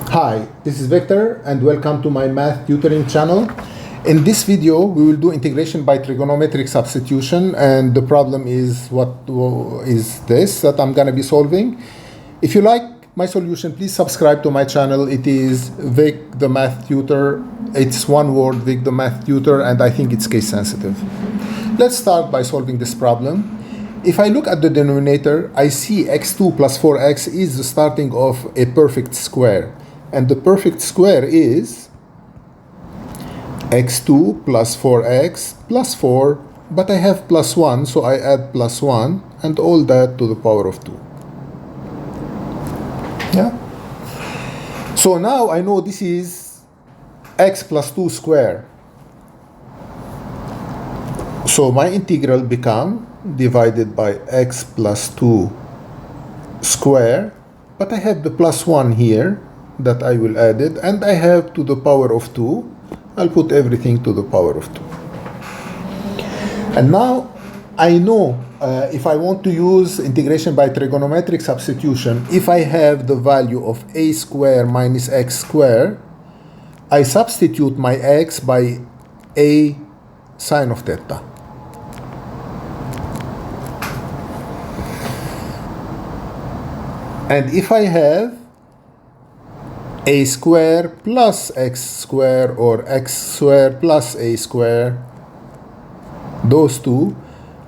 Hi, this is Victor and welcome to my math tutoring channel. In this video, we will do integration by trigonometric substitution, and the problem is this that I'm going to be solving. If you like my solution, please subscribe to my channel. It is Vic the Math Tutor. It's one word, Vic the Math Tutor, and I think it's case sensitive. Let's start by solving this problem. If I look at the denominator, I see x2 plus 4x is the starting of a perfect square. And the perfect square is x2 plus 4x plus 4, but I have plus 1, so I add plus 1, and all that to the power of 2. Yeah? So now I know this is x plus 2 square. So my integral become divided by x plus 2 square, but I have the plus 1 here that I will add it, and I have to the power of 2. I'll put everything to the power of 2. And now I know if I want to use integration by trigonometric substitution, if I have the value of a square minus x square, I substitute my x by a sine of theta. And if I have a square plus x square or x square plus a square, those two,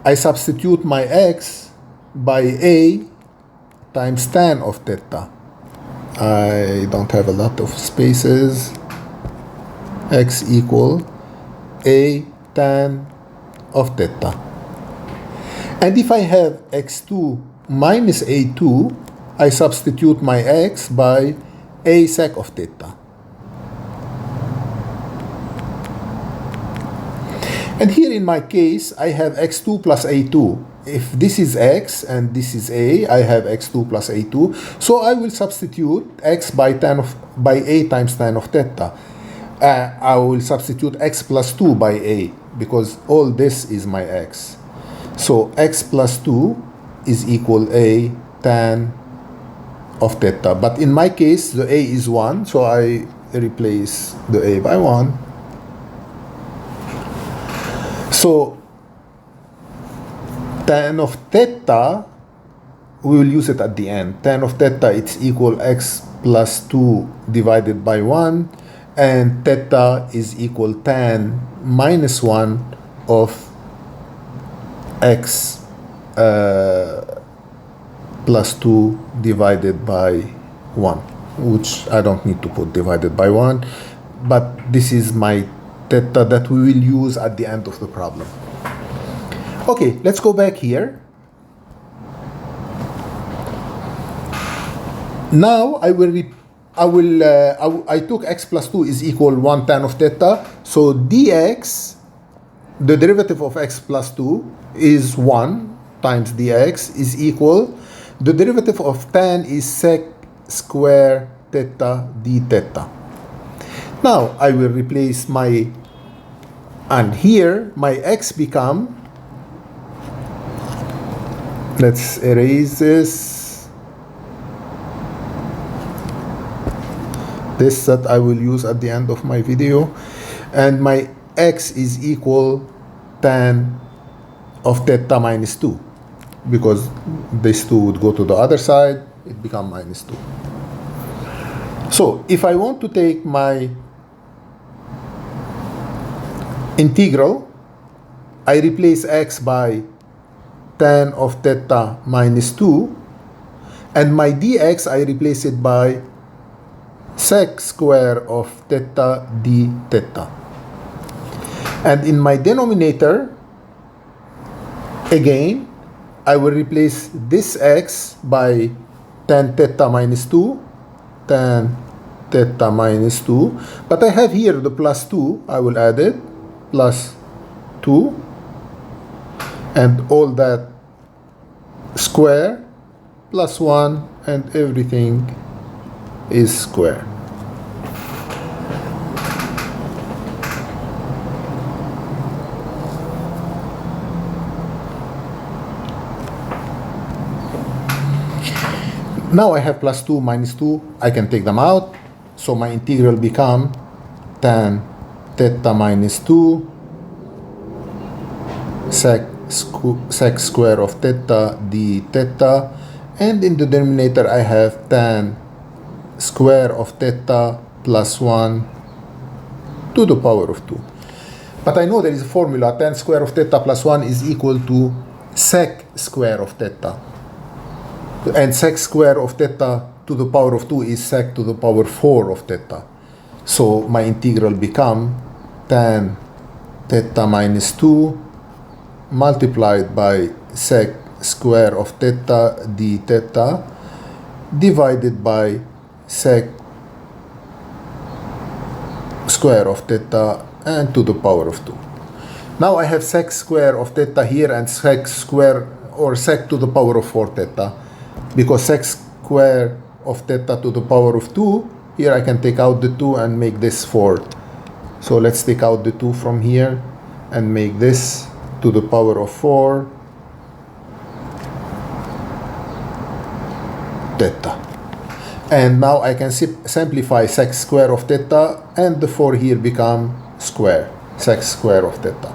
I substitute my x by a times tan of theta. I don't have a lot of spaces. X equal a tan of theta. And if I have x2 minus a2, I substitute my x by a sec of theta. And here in my case, I have x2 plus a2. If this is x and this is a, I have x2 plus a2. So I will substitute x by a times tan of theta. I will substitute x plus 2 by a, because all this is my x. So x plus 2 is equal a tan of theta. But in my case, the a is 1, so I replace the a by 1. So tan of theta, we will use it at the end. Tan of theta, it's equal x plus 2 divided by 1, and theta is equal tan minus 1 of x plus 2 divided by 1, which I don't need to put divided by 1, but this is my theta that we will use at the end of the problem. Okay, let's go back here. Now I took x plus 2 is equal 1 tan of theta, so dx, the derivative of x plus 2 is 1 times dx is equal, the derivative of tan is sec square theta d theta. Now I will replace and here my x become, let's erase this that I will use at the end of my video, and my x is equal tan of theta minus 2, because this 2 would go to the other side, it becomes minus 2. So if I want to take my integral, I replace x by tan of theta minus 2, and my dx, I replace it by sec square of theta d theta. And in my denominator, again, I will replace this x by tan theta minus 2, tan theta minus 2, but I have here the plus 2, I will add it, plus 2, and all that square, plus 1, and everything is square. Now I have plus 2 minus 2. I can take them out. So my integral become tan theta minus 2 sec square of theta d theta, and in the denominator I have tan square of theta plus 1 to the power of 2. But I know there is a formula, tan square of theta plus 1 is equal to sec square of theta. And sec square of theta to the power of 2 is sec to the power 4 of theta. So my integral become tan theta minus 2 multiplied by sec square of theta d theta divided by sec square of theta and to the power of 2. Now I have sec square of theta here and sec square or sec to the power of 4 theta, because sec square of theta to the power of 2, here I can take out the 2 and make this 4. So let's take out the 2 from here and make this to the power of 4 theta. And now I can simplify sec square of theta, and the 4 here become square, sec square of theta.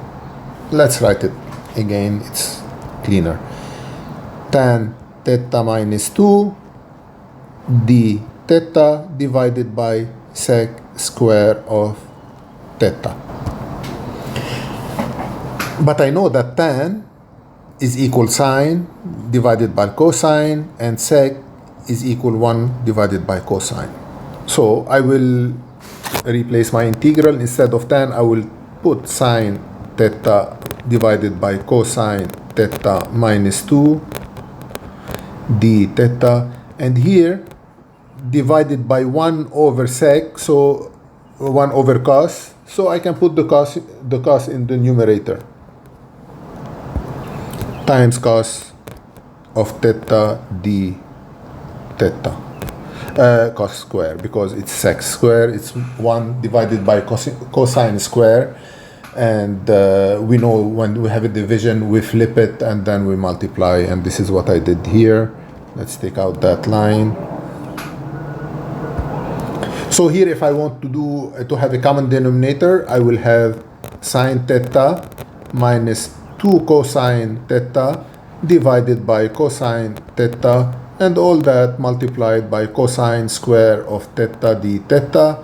Let's write it again, it's cleaner. Tan theta minus 2 d theta divided by sec square of theta. But I know that tan is equal sine divided by cosine, and sec is equal 1 divided by cosine. So I will replace my integral. Instead of tan, I will put sine theta divided by cosine theta minus 2 d theta, and here divided by 1 over sec, so 1 over cos, so I can put the cos in the numerator, times cos of theta d theta, cos square, because it's sec square, it's 1 divided by cosine square, and we know when we have a division we flip it and then we multiply, and this is what I did here. Let's take out that line. So here if I want to have a common denominator, I will have sine theta minus 2 cosine theta divided by cosine theta, and all that multiplied by cosine square of theta d theta.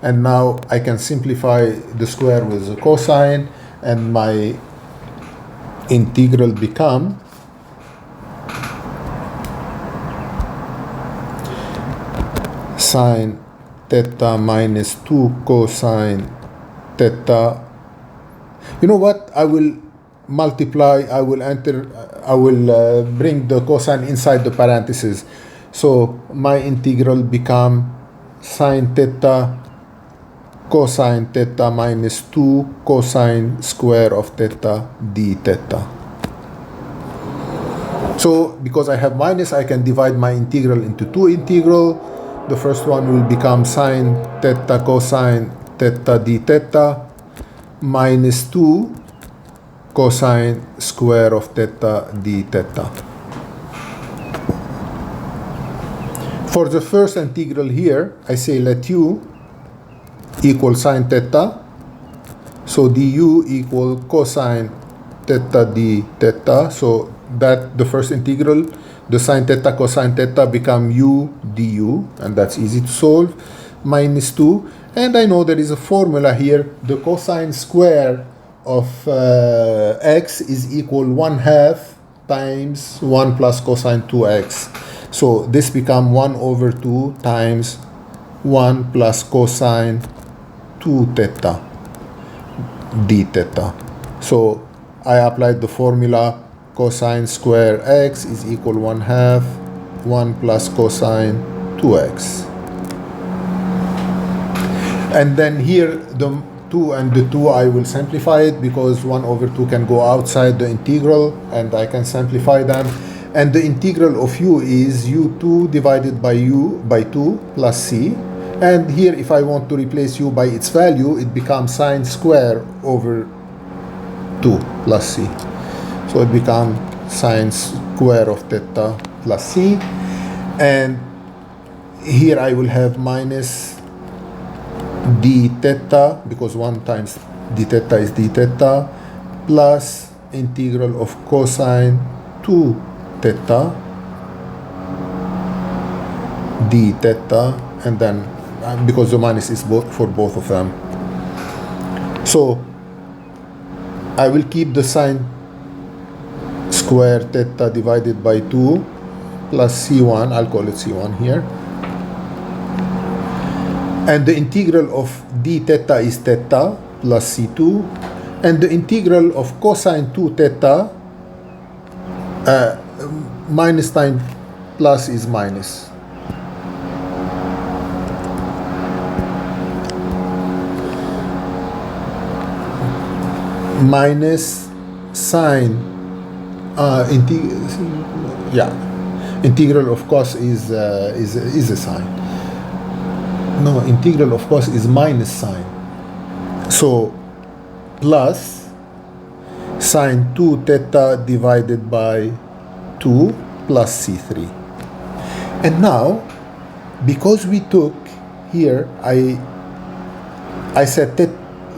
And now I can simplify the square with the cosine, and my integral become sine theta minus 2 cosine theta. You know what? I will multiply, I will bring the cosine inside the parentheses. So my integral become sine theta cosine theta minus 2 cosine square of theta d theta. So because I have minus, I can divide my integral into 2 integral. The first one will become sine theta cosine theta d theta minus 2 cosine square of theta d theta. For the first integral here, I say let u equal sine theta, so du equal cosine theta d theta, so that the first integral, the sine theta cosine theta become u du, and that's easy to solve, minus 2, and I know there is a formula here, the cosine square of x is equal 1/2 times 1 plus cosine 2x, so this become 1 over 2 times 1 plus cosine 2 theta d theta. So I applied the formula cosine square x is equal 1/2 1 plus cosine 2x, and then here the 2 and the 2 I will simplify it, because 1 over 2 can go outside the integral and I can simplify them, and the integral of u is u2 divided by u by 2 plus c. And here, if I want to replace u by its value, it becomes sine square over 2 plus c. So it becomes sine square of theta plus c. And here I will have minus d theta, because 1 times d theta is d theta, plus integral of cosine 2 theta d theta, and then because the minus is for both of them. So I will keep the sine square theta divided by 2 plus c1, I'll call it c1 here. And the integral of d theta is theta plus c2. And the integral of cosine 2 theta, minus times plus is minus. Minus sine, integral of cos is a sine. No, integral of cos is minus sine. So plus sine 2 theta divided by 2 plus c3. And now, because we took here, I said that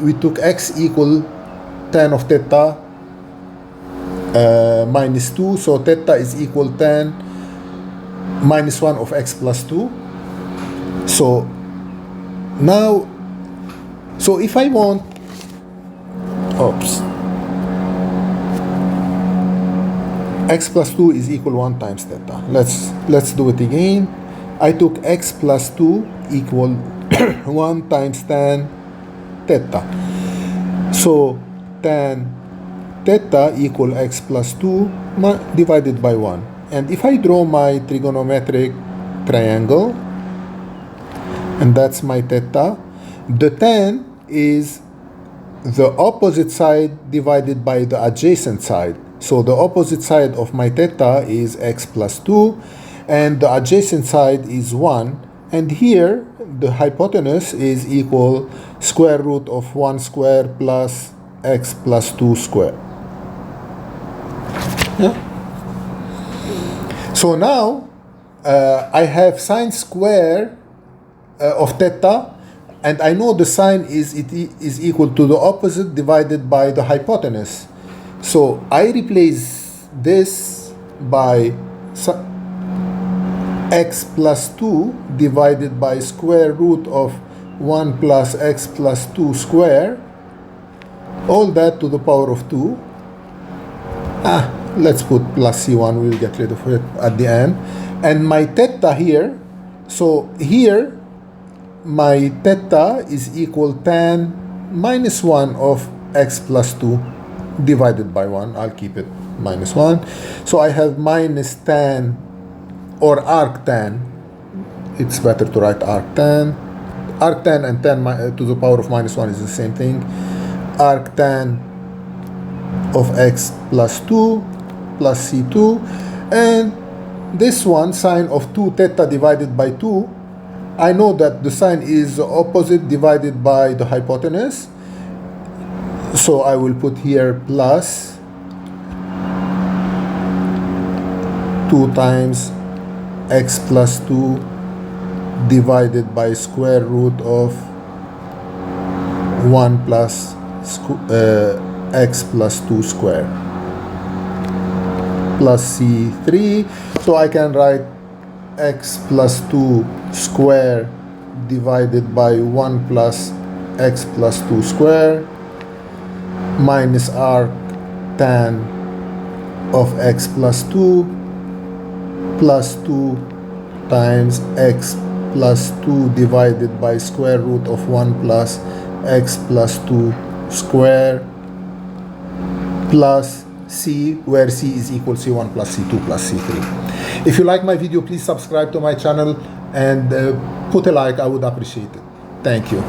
we took x equal tan of theta minus 2, so theta is equal tan minus 1 of x plus 2. So now, so if I want, x plus 2 is equal 1 times theta. Let's do it again. I took x plus 2 equal 1 times tan theta. So tan theta equal x plus 2 divided by 1. And if I draw my trigonometric triangle, and that's my theta, the tan is the opposite side divided by the adjacent side. So the opposite side of my theta is x plus 2, and the adjacent side is 1. And here, the hypotenuse is equal square root of 1 square plus x plus 2 square. Yeah. So now, I have sine square of theta, and I know the sine is equal to the opposite divided by the hypotenuse. So I replace this by x plus 2 divided by square root of 1 plus x plus 2 square, all that to the power of 2. Let's put plus c1, we'll get rid of it at the end. And my theta here, so here my theta is equal tan minus 1 of x plus 2 divided by 1. I'll keep it minus 1. So I have minus tan, or arctan. It's better to write arctan. Arctan and tan to the power of minus 1 is the same thing. Arctan of x plus 2 plus c2. And this one, sine of 2 theta divided by 2, I know that the sine is the opposite divided by the hypotenuse. So I will put here plus 2 times x plus 2 divided by square root of 1 plus x plus 2 square plus c3. So I can write x plus 2 square divided by 1 plus x plus 2 square minus arc tan of x plus 2 plus 2 times x plus 2 divided by square root of 1 plus x plus 2 square plus c, where c is equal c1 plus c2 plus c3. If you like my video, please subscribe to my channel and put a like. I would appreciate it. Thank you.